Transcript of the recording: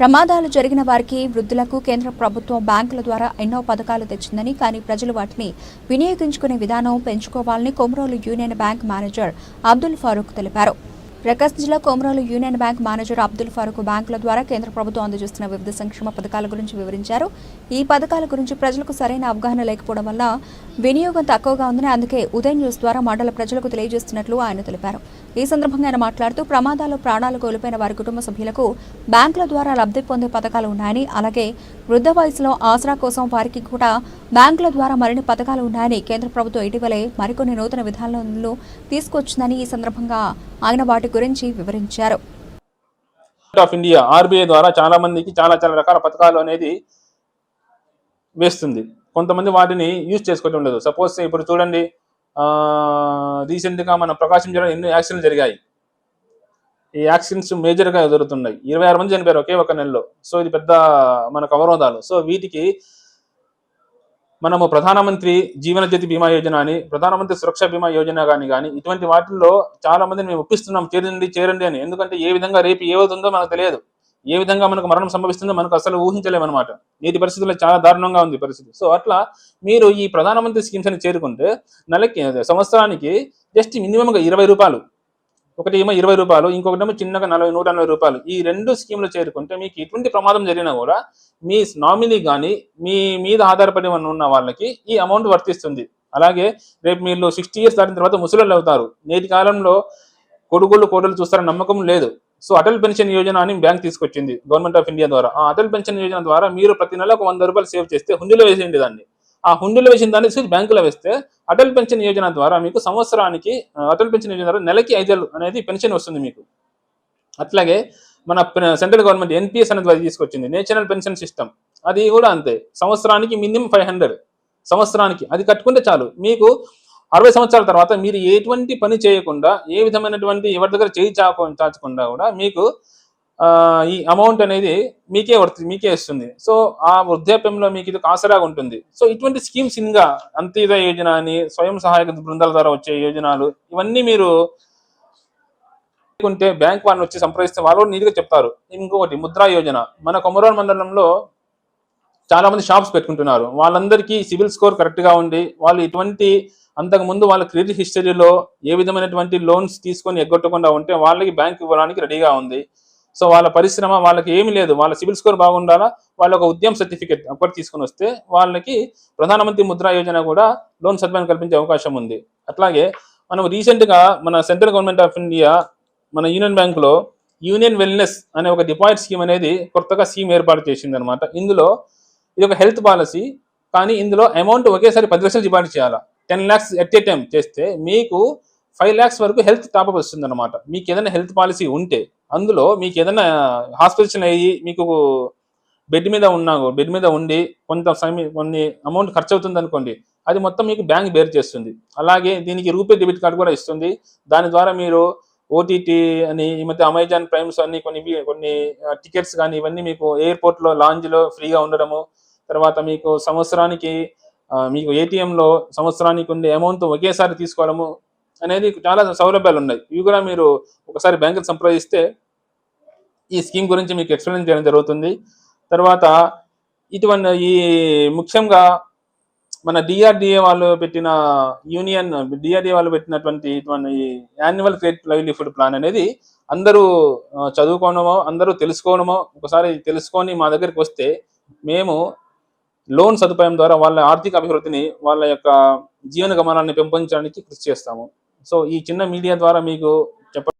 ప్రమాదాలు జరిగిన వారికి వృద్ధులకు కేంద్ర ప్రభుత్వం బ్యాంకుల ద్వారా ఎన్నో పథకాలు తెచ్చిందని, కానీ ప్రజలు వాటిని వినియోగించుకునే విధానం పెంచుకోవాలని Komarolu union bank manager Abdul Farooq తెలిపారు. ప్రకాశం జిల్లా Komarolu union bank manager Abdul Farooq బ్యాంకుల ద్వారా కేంద్ర ప్రభుత్వం అందజేస్తున్న వివిధ సంక్షేమ పథకాల గురించి వివరించారు. ఈ పథకాల గురించి ప్రజలకు సరైన అవగాహన లేకపోవడం వల్ల వినియోగం తక్కువగా ఉందని, అందుకే ఉదయం న్యూస్ ద్వారా మండల ప్రజలకు తెలియజేస్తున్నట్లు ఆయన తెలిపారు. ఈ సందర్భంగా ఆయన మాట్లాడుతూ ప్రమాదాల్లో ప్రాణాలు కోల్పోయిన వారి కుటుంబ సభ్యులకు బ్యాంకుల ద్వారా లబ్ధి పొందే పథకాలు ఉన్నాయని, అలాగే వృద్ధ వయసులో ఆసరా కోసం వారికి కూడా బ్యాంకుల ద్వారా మరిన్ని పథకాలు ఉన్నాయని, కేంద్ర ప్రభుత్వం ఇటీవలే మరికొన్ని నూతన విధానాలను తీసుకొచ్చిందని ఈ సందర్భంగా ఆయన వాటి గురించి వివరించారు. ఆఫ్ ఇండియా ఆర్బీఐ ద్వారా చాలా మందికి చాలా రకాల పథకాలు అనేది వేస్తుంది. కొంతమంది వాటిని యూజ్ చేసుకోవడం లేదు. సపోజ్ ఇప్పుడు చూడండి, రీసెంట్గా మన ప్రకాశం జిల్లాలో ఎన్నో యాక్సిడెంట్లు జరిగాయి. ఈ యాక్సిడెంట్స్ మేజర్గా జరుగుతున్నాయి. 26 మంది చనిపోయారు ఒకే ఒక నెలలో. సో ఇది పెద్ద మనకు అవరోధాలు. సో వీటికి మనము ప్రధానమంత్రి జీవన జ్యోతి బీమా యోజన అని, ప్రధానమంత్రి సురక్ష బీమా యోజన కానీ ఇటువంటి వాటిల్లో చాలా మందిని మేము ఒప్పిస్తున్నాం చేరండి అని. ఎందుకంటే ఏ విధంగా రేపు ఏమవుతుందో మనకు తెలియదు, ఏ విధంగా మనకు మరణం సంభవిస్తుందో మనకు అసలు ఊహించలేమన్నమాట. నేటి పరిస్థితుల్లో చాలా దారుణంగా ఉంది పరిస్థితి. సో అట్లా మీరు ఈ ప్రధానమంత్రి స్కీమ్స్ అని చేరుకుంటే నెలకి సంవత్సరానికి జస్ట్ మినిమంగా 20 రూపాయలు, ఒకటి ఏమో 20 రూపాయలు, ఇంకొకటేమో చిన్నగా 140 రూపాయలు. ఈ 2 స్కీమ్లు చేరుకుంటే మీకు ఎటువంటి ప్రమాదం జరిగినా కూడా మీ నామినీ కానీ మీ మీద ఆధారపడి ఉన్న వాళ్ళకి ఈ అమౌంట్ వర్తిస్తుంది. అలాగే రేపు మీరు 60 ఇయర్స్ దాటిన తర్వాత ముసలోళ్ళు అవుతారు. నేటి కాలంలో కోడలు చూస్తారని నమ్మకం లేదు. సో అటల్ పెన్షన్ యోజన అని బ్యాంక్ తీసుకొచ్చింది గవర్నమెంట్ ఆఫ్ ఇండియా ద్వారా. ఆ అటల్ పెన్షన్ యోజన ద్వారా మీరు ప్రతి నెల 100 రూపాయలు సేవ్ చేస్తే హుండీలో వేసేయండి దాన్ని. ఆ హుండీలో వేసిన దాన్ని తీసుకొచ్చి బ్యాంకులో వేస్తే అటల్ పెన్షన్ యోజన ద్వారా మీకు సంవత్సరానికి అటల్ పెన్షన్ యోజన ద్వారా నెలకి 5,000 అనేది పెన్షన్ వస్తుంది మీకు. అట్లాగే మన సెంట్రల్ గవర్నమెంట్ ఎన్పిఎస్ అనేది తీసుకొచ్చింది, నేషనల్ పెన్షన్ సిస్టమ్. అది కూడా అంతే, సంవత్సరానికి మినిమం 500 సంవత్సరానికి అది కట్టుకుంటే చాలు. మీకు 60 సంవత్సరాల తర్వాత మీరు ఎటువంటి పని చేయకుండా, ఏ విధమైనటువంటి ఎవరి దగ్గర చేయి చాచకుండా కూడా మీకు ఈ అమౌంట్ అనేది మీకే వస్తుంది. సో ఆ వృద్ధాప్యంలో మీకు ఇది ఆసరాగా ఉంటుంది. సో ఇటువంటి స్కీమ్స్ ఇంకా అంత్యోదయ యోజన అని, స్వయం సహాయక బృందాల ద్వారా వచ్చే యోజనలు, ఇవన్నీ మీరు ఉంటే బ్యాంక్ వాళ్ళని వచ్చి సంప్రదిస్తే వాళ్ళు నీట్గా చెప్తారు. ఇంకొకటి ముద్రా యోజన. మన కొమరోలు మండలంలో చాలా మంది షాప్స్ పెట్టుకుంటున్నారు. వాళ్ళందరికీ సిబిల్ స్కోర్ కరెక్ట్గా ఉండి, వాళ్ళు ఇటువంటి అంతకుముందు వాళ్ళ క్రెడిట్ హిస్టరీలో ఏ విధమైనటువంటి లోన్స్ తీసుకొని ఎగ్గొట్టకుండా ఉంటే వాళ్ళకి బ్యాంక్ ఇవ్వడానికి రెడీగా ఉంది. సో వాళ్ళ పరిశ్రమ వాళ్ళకి ఏమి లేదు, వాళ్ళ సిబిల్ స్కోర్ బాగుండాలా, వాళ్ళ ఒక ఉద్యమ సర్టిఫికేట్ అప్పటి తీసుకొని వస్తే వాళ్ళకి ప్రధానమంత్రి ముద్రా యోజన కూడా లోన్ సదుపాయం కల్పించే అవకాశం ఉంది. అట్లాగే మనం రీసెంట్గా మన సెంట్రల్ గవర్నమెంట్ ఆఫ్ ఇండియా మన యూనియన్ బ్యాంకులో యూనియన్ వెల్నెస్ అనే ఒక డిపాజిట్ స్కీమ్ అనేది కొత్తగా స్కీమ్ ఏర్పాటు చేసింది అనమాట. ఇందులో ఇది ఒక హెల్త్ పాలసీ, కానీ ఇందులో అమౌంట్ ఒకేసారి 10 లక్షలు డిపాజిట్ చేయాలా. 10 lakhs ఎట్ ఏ టైం చేస్తే మీకు 5 lakhs వరకు హెల్త్ టాప్అప్ వస్తుంది అనమాట. మీకు ఏదైనా హెల్త్ పాలసీ ఉంటే, అందులో మీకు ఏదైనా హాస్పిటల్ అయ్యి మీకు బెడ్ మీద ఉండి కొన్ని అమౌంట్ ఖర్చు అవుతుంది అనుకోండి, అది మొత్తం మీకు బ్యాంక్ బేర్ చేస్తుంది. అలాగే దీనికి రూపే డెబిట్ కార్డు కూడా ఇస్తుంది. దాని ద్వారా మీరు ఓటీటీ అని, ఈ మధ్య అమెజాన్ ప్రైమ్స్ అన్ని కొన్ని టికెట్స్ కానీ ఇవన్నీ మీకు ఎయిర్పోర్ట్లో లాంజ్లో ఫ్రీగా ఉండడము, తర్వాత మీకు సంవత్సరానికి మీకు ఏటీఎంలో సంవత్సరానికి ఉండే అమౌంట్ ఒకేసారి తీసుకోవడము అనేది చాలా సౌలభ్యాలు ఉన్నాయి. ఇవి కూడా మీరు ఒకసారి బ్యాంకుకి సంప్రదిస్తే ఈ స్కీమ్ గురించి మీకు ఎక్స్ప్లెయిన్ చేయడం జరుగుతుంది. తర్వాత ఈ ముఖ్యంగా మన డిఆర్డిఏ వాళ్ళు పెట్టినటువంటి ఇటువంటి యాన్యువల్ క్రెడిట్ లైవ్లీహుడ్ ప్లాన్ అనేది అందరూ చదువుకోవడమో, అందరూ తెలుసుకోవడమో, ఒకసారి తెలుసుకొని మా దగ్గరికి వస్తే మేము లోన్ సదుపాయం ద్వారా వాళ్ళ ఆర్థిక అభివృద్ధిని, వాళ్ళ యొక్క జీవన గమనాన్ని పెంపొందించడానికి కృషి చేస్తాము. సో ఈ చిన్న మీడియా ద్వారా మీకు